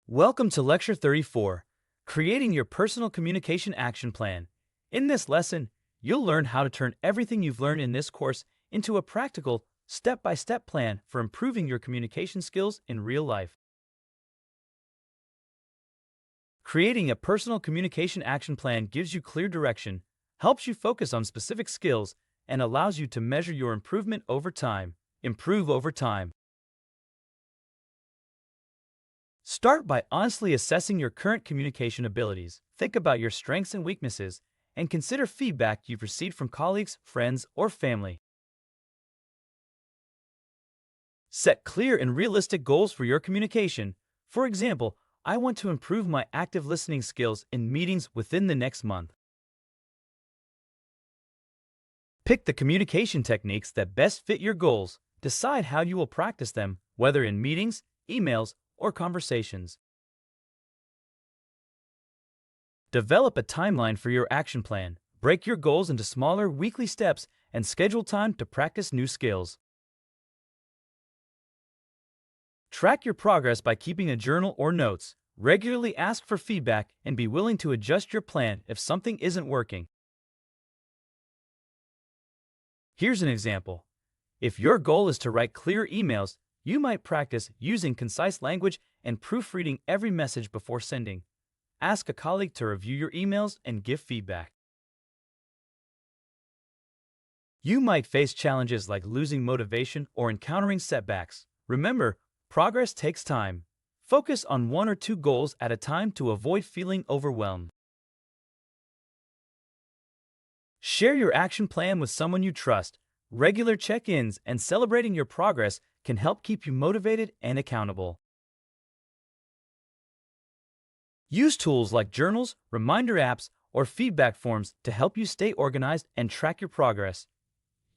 Welcome to Lecture 34, Creating Your Personal Communication Action Plan. In this lesson, you'll learn how to turn everything you've learned in this course into a practical, step-by-step plan for improving your communication skills in real life. Creating a personal communication action plan gives you clear direction, helps you focus on specific skills, and allows you to measure your improvement over time. Improve over time. Start by honestly assessing your current communication abilities. Think about your strengths and weaknesses, and consider feedback you've received from colleagues, friends, or family. Set clear and realistic goals for your communication. For example, I want to improve my active listening skills in meetings within the next month. Pick the communication techniques that best fit your goals. Decide how you will practice them, whether in meetings, emails, or conversations. Develop a timeline for your action plan. Break your goals into smaller, weekly steps and schedule time to practice new skills. Track your progress by keeping a journal or notes. Regularly ask for feedback and be willing to adjust your plan if something isn't working. Here's an example. If your goal is to write clear emails, you might practice using concise language and proofreading every message before sending. Ask a colleague to review your emails and give feedback. You might face challenges like losing motivation or encountering setbacks. Remember, progress takes time. Focus on one or two goals at a time to avoid feeling overwhelmed. Share your action plan with someone you trust. Regular check-ins and celebrating your progress can help keep you motivated and accountable. Use tools like journals, reminder apps, or feedback forms to help you stay organized and track your progress.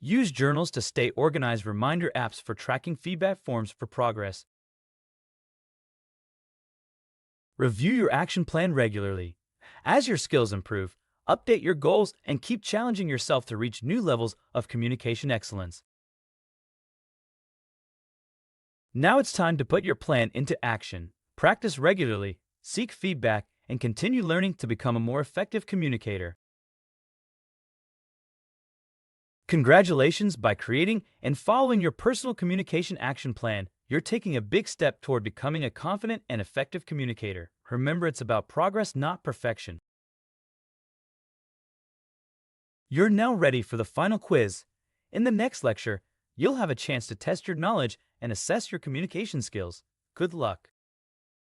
Use journals to stay organized, reminder apps for tracking, feedback forms for progress. Review your action plan regularly. As your skills improve, update your goals and keep challenging yourself to reach new levels of communication excellence. Now it's time to put your plan into action. Practice regularly, seek feedback, and continue learning to become a more effective communicator. Congratulations! By creating and following your personal communication action plan, you're taking a big step toward becoming a confident and effective communicator. Remember, it's about progress, not perfection. You're now ready for the final quiz. In the next lecture, you'll have a chance to test your knowledge and assess your communication skills. Good luck!